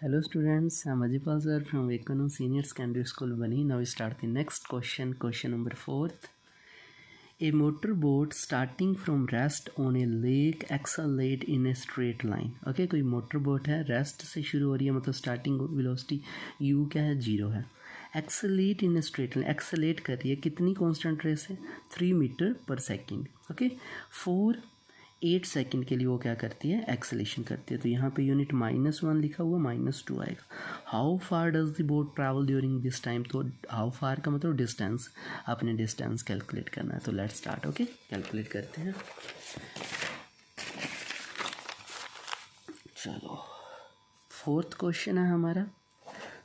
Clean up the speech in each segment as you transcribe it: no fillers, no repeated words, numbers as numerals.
Hello students, I'm Ajipal sir from Ekano Senior Secondary School Bani. Now we start the next question, question number 4. A motorboat starting from rest on a lake accelerate in a straight line. Okay, कोई motorboat है, rest से शुरू हो रही है, मतलब starting velocity u क्या है, 0 है. Accelerate in a straight line, accelerate कर रही है, कितनी constant rate से, 3 मीटर पर सेकेंड. ओके, 8 सेकंड के लिए वो क्या करती है, एक्सेलेरेशन करती है. तो यहाँ पे यूनिट -1 लिखा हुआ, -2 आएगा. How far does the boat travel during this time. तो हाउ फार का मतलब डिस्टेंस, आपने डिस्टेंस कैलकुलेट करना है. तो लेट्स स्टार्ट. ओके, कैलकुलेट करते हैं. चलो, 4th क्वेश्चन है हमारा.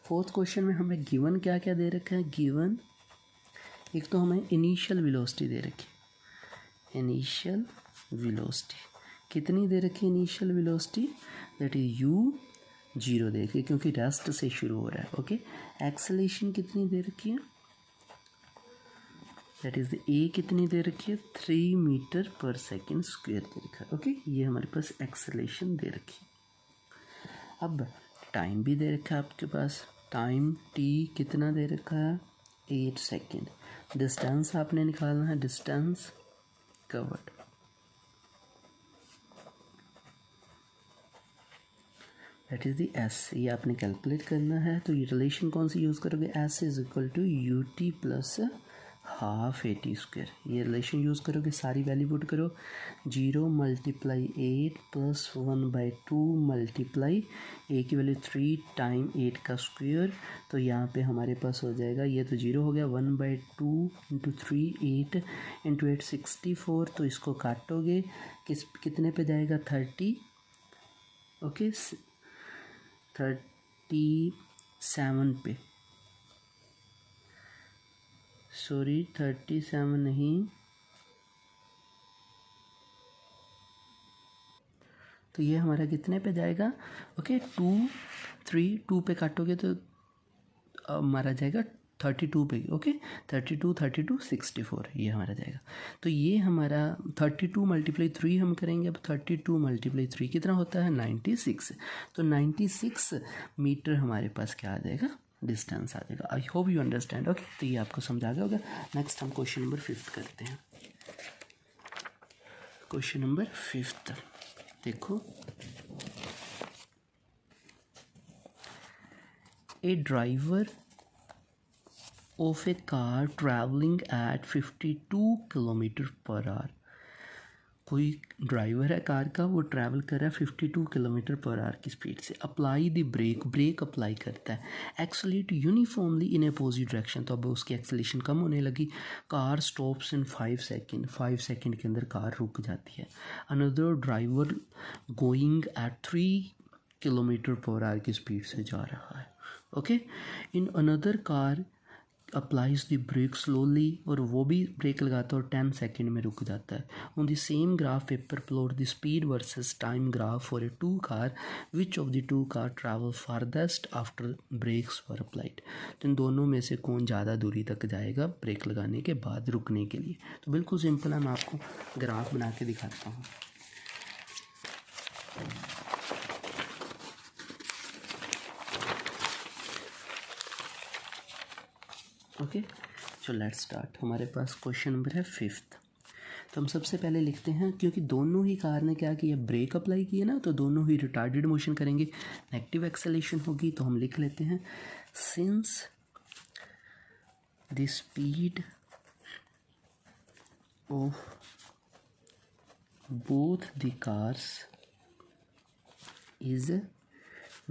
4th क्वेश्चन में हमें गिवन क्या क्या दे रखा है. गिवन एक तो हमें इनिशियल वेलोसिटी दे रखी है. इनिशियल वेलोसिटी कितनी दे रखी है, initial velocity that is u 0 दे रखी है क्योंकि रेस्ट से शुरू हो रहा है. ओके, एक्सेलेरेशन कितनी दे रखी है, दैट इज a कितनी दे रखी है, 3 मीटर पर सेकेंड स्क्वायर दे रखा है. ओके, ये हमारे पास एक्सेलेरेशन दे रखी है. अब टाइम भी दे रखा है आपके पास. टाइम t कितना दे रखा है, 8 सेकेंड. डिस्टेंस आपने निकालना है, distance covered, that is the s. ये आपने कैलकुलेट करना है. तो ये रिलेशन कौन सी यूज़ करोगे, s is equal to u t plus half a t square. ये रिलेशन यूज़ करोगे, सारी वैल्यू पुट करो. 0 मल्टीप्लाई 8 प्लस 1/2 मल्टीप्लाई ए की वैल्यू 3 टाइम 8 का स्क्वायर. तो यहाँ पे हमारे पास हो जाएगा, ये तो 0 हो गया, 1/2 इंटू 3 8 इंटू 8 64. तो इसको काटोगे, कितने पे जाएगा, 30. ओके, 37 पे, सॉरी 37 नहीं, तो ये हमारा कितने पे जाएगा. ओके, 2 पे काटोगे तो हमारा जाएगा 32 पे. ओके, 32 64 ये हमारा जाएगा. तो ये हमारा 32 मल्टीप्लाई 3 हम करेंगे. अब 32 मल्टीप्लाई 3 कितना होता है, 96. तो 96 मीटर हमारे पास क्या आ जाएगा, डिस्टेंस आ जाएगा. आई होप यू अंडरस्टैंड. ओके, तो ये आपको समझा गया होगा. नेक्स्ट हम क्वेश्चन नंबर 5 करते हैं. क्वेश्चन नंबर 5 देखो. A driver of a car traveling at 52 kilometre per hour. कोई ड्राइवर है कार का, वो ट्रैवल कर रहा है 52 किलोमीटर पर आवर की स्पीड से. Apply the brake, brake apply करता है. Accelerate uniformly in opposite direction. तो अब उसकी एक्सेलेरेशन कम होने लगी. Car stops in 5 second. 5 second के अंदर कार रुक जाती है. Another driver going at 3 kilometre per hour की स्पीड से जा रहा है. Okay, in another car applies the brake slowly, और वो भी ब्रेक लगाता है और 10 सेकेंड में रुक जाता है. On the same graph paper plot the speed versus time graph for a 2 car. Which of the 2 car travel farthest after brakes were applied. तो इन दोनों में से कौन ज़्यादा दूरी तक जाएगा ब्रेक लगाने के बाद रुकने के लिए. तो बिल्कुल सिंपल है, मैं आपको ग्राफ बना के दिखाता हूँ. Okay, so let's start. हमारे पास क्वेश्चन नंबर है 5. तो हम सबसे पहले लिखते हैं, क्योंकि दोनों ही कार ने क्या किया, ब्रेक अप्लाई किया ना, तो दोनों ही रिटार्डेड मोशन करेंगे, नेगेटिव एक्सेलेरेशन होगी. तो हम लिख लेते हैं, since the speed of both the cars is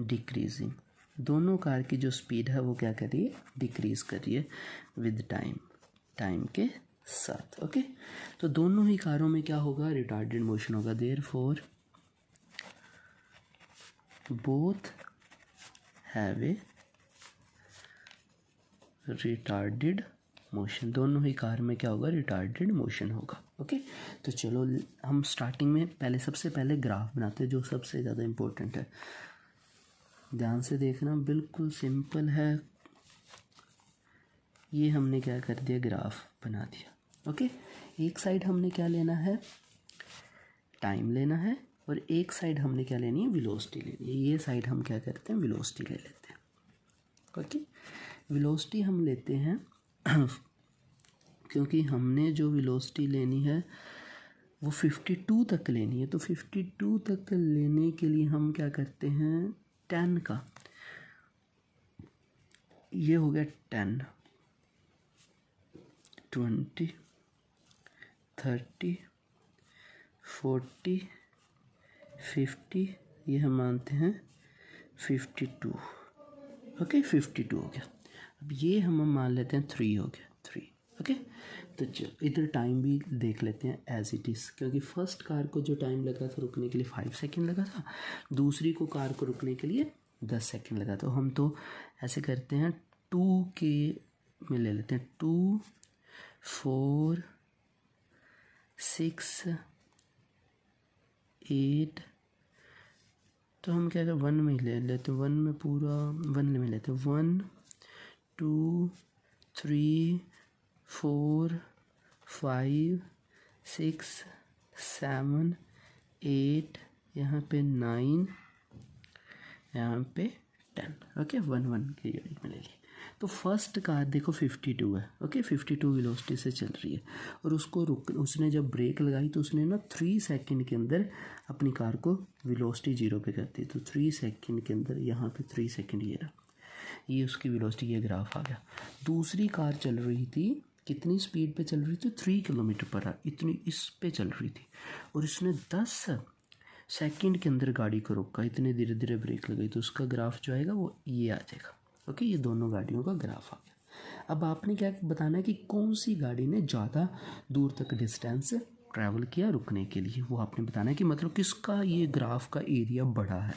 decreasing. दोनों कार की जो स्पीड है वो क्या कर रही है, डिक्रीज कर रही है विद टाइम, टाइम के साथ. ओके, तो दोनों ही कारों में क्या होगा, रिटार्डेड मोशन होगा. Therefore both have a retarded motion. दोनों ही कार में क्या होगा, रिटार्डेड मोशन होगा. ओके, तो चलो हम स्टार्टिंग में पहले सबसे पहले ग्राफ बनाते हैं, जो सबसे ज़्यादा इम्पोर्टेंट है. ध्यान से देखना, बिल्कुल सिंपल है. ये हमने क्या कर दिया, ग्राफ बना दिया. ओके, एक साइड हमने क्या लेना है, टाइम लेना है, और एक साइड हमने क्या लेनी है, वेलोसिटी लेनी है। ये साइड हम क्या करते हैं, वेलोसिटी ले लेते हैं। ओके, वेलोसिटी हम लेते हैं क्योंकि हमने जो वेलोसिटी लेनी है वो 52 तक लेनी है। तो 52 तक लेने के लिए हम क्या करते हैं, 10 का ये हो गया 10, 20, 30, 40, 50, ये हम मानते हैं 52। ओके, 52 हो गया। अब ये हम मान लेते हैं 3 हो गया, 3। ओके, तो इधर टाइम भी देख लेते हैं एज इट इज़, क्योंकि फर्स्ट कार को जो टाइम लगा था रुकने के लिए 5 सेकेंड लगा था, दूसरी को कार को रुकने के लिए 10 सेकेंड लगा। तो हम तो ऐसे करते हैं 2 के में ले लेते हैं, 2, 4, 6, 8, तो हम क्या करें 1 में ही ले लेते हैं, 1 में पूरा 1 में लेते हैं, 1, 2, 3, 4, 5, 6, 7, 8, यहाँ पे 9, यहाँ पे 10। ओके, 1 की यूनिट में ले ली। तो फर्स्ट कार देखो 52 है। ओके, 52 वेलोसिटी से चल रही है और उसने जब ब्रेक लगाई तो उसने ना 3 सेकंड के अंदर अपनी कार को वेलोसिटी 0 पे कर दी। तो 3 सेकंड के अंदर यहाँ पे 3 सेकंड ये रहा, ये उसकी वेलोसिटी, ये ग्राफ आ गया। दूसरी कार चल रही थी, कितनी स्पीड पे चल रही थी, 3 किलोमीटर पर आवर, इतनी इस पे चल रही थी और इसने 10 सेकंड के अंदर गाड़ी को रोका, इतने धीरे धीरे ब्रेक लगाई, तो उसका ग्राफ जो आएगा वो ये आ जाएगा। ओके, ये दोनों गाड़ियों का ग्राफ आ गया। अब आपने क्या बताना है कि कौन सी गाड़ी ने ज़्यादा दूर तक डिस्टेंस ट्रैवल किया रुकने के लिए, वो आपने बताना है कि मतलब किसका ये ग्राफ का एरिया बड़ा है,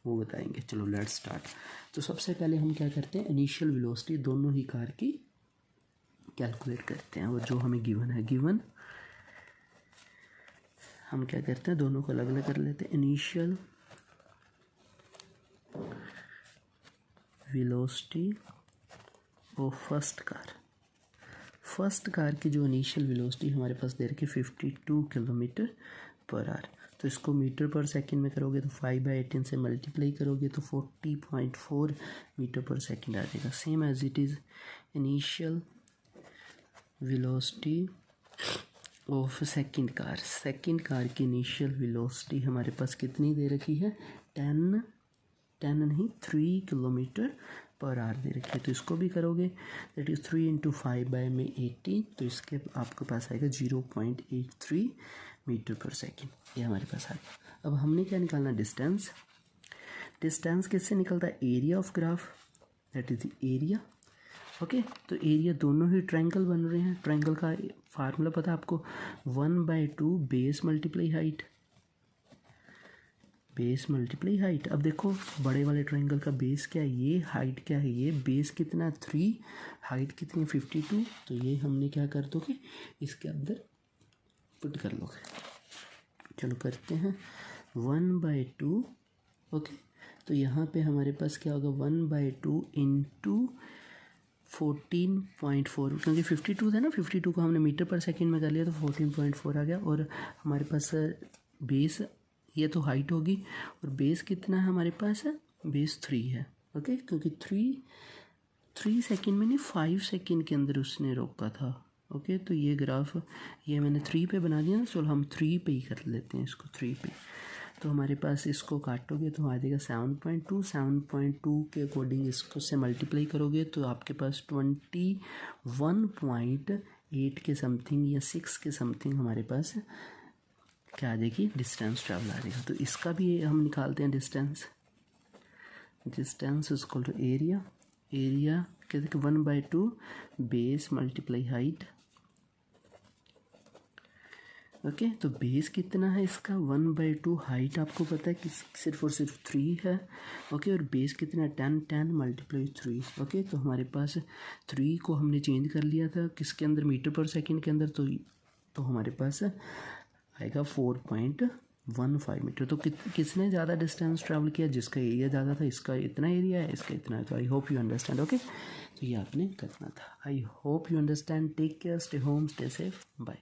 वो बताएंगे। चलो लेट्स स्टार्ट। तो सबसे पहले हम क्या करते हैं, इनिशियल वेलोसिटी दोनों ही कार की कैलकुलेट करते हैं और जो हमें गिवन है, गिवन हम क्या करते हैं, दोनों को अलग अलग कर लेते हैं। Initial velocity of first car की जो इनिशियल वेलोसिटी हमारे पास दे रखी है 52 किलोमीटर पर आवर। तो इसको मीटर पर सेकंड में करोगे तो 5/18 से मल्टीप्लाई करोगे तो 40.4 मीटर पर सेकंड आ जाएगा। Same as it is initial velocity of second car की इनिशियल वेलोसिटी हमारे पास कितनी दे रखी है, 3 किलोमीटर पर आवर दे रखी है। तो इसको भी करोगे, दैट इज़ 3 × 5/18, तो इसके आपके पास आएगा 0.83 मीटर पर सेकेंड, ये हमारे पास आ गया। अब हमने क्या निकालना, डिस्टेंस किससे निकलता है, area of graph, that is the area. Okay, तो एरिया दोनों ही ट्रायंगल बन रहे हैं, ट्रायंगल का फार्मूला पता है आपको, 1/2 base multiply height, base multiply height. अब देखो बड़े वाले ट्रायंगल का बेस क्या है, ये हाइट क्या है, ये बेस कितना है 3, हाइट कितनी है 52, तो ये हमने क्या कर दोगे, इसके अंदर पुट कर लोगे। चलो करते हैं 1/2। ओके, तो यहाँ पे हमारे पास क्या होगा, 1/2 × 14.4, क्योंकि 52 था ना, 52 को हमने मीटर पर सेकंड में कर लिया तो 14.4 आ गया। और हमारे पास बेस, ये तो हाइट होगी, और बेस कितना है हमारे पास, बेस 3 है। ओके, क्योंकि 3 सेकंड में नहीं 5 सेकंड के अंदर उसने रोका था। ओके, तो ये ग्राफ ये मैंने 3 पे बना दिया ना, चलो हम 3 पे ही कर लेते हैं इसको, 3 पे। तो हमारे पास इसको काटोगे तो आ जाएगा 7.2 के अकॉर्डिंग इसको से मल्टीप्लाई करोगे तो आपके पास 21.8 के समथिंग या 6 के समथिंग हमारे पास क्या आ जाएगी, डिस्टेंस ट्रैवल आ जाएगा। तो इसका भी हम निकालते हैं, distance is equal to area कहते हैं 1/2 बेस मल्टीप्लाई हाइट। ओके, तो बेस कितना है इसका, 1/2, हाइट आपको पता है कि सिर्फ और सिर्फ 3 है। ओके, और बेस कितना है 10 मल्टीप्लाई 3। ओके, तो हमारे पास 3 को हमने चेंज कर लिया था किसके अंदर, मीटर पर सेकंड के अंदर, तो हमारे पास आएगा 4.15 मीटर। तो किसने ज़्यादा डिस्टेंस ट्रैवल किया, जिसका एरिया ज़्यादा था, इसका इतना एरिया है, इसका इतना है। तो I hope you understand. Okay, तो ये आपने करना था। I hope you understand. Take care, stay home, stay safe, bye.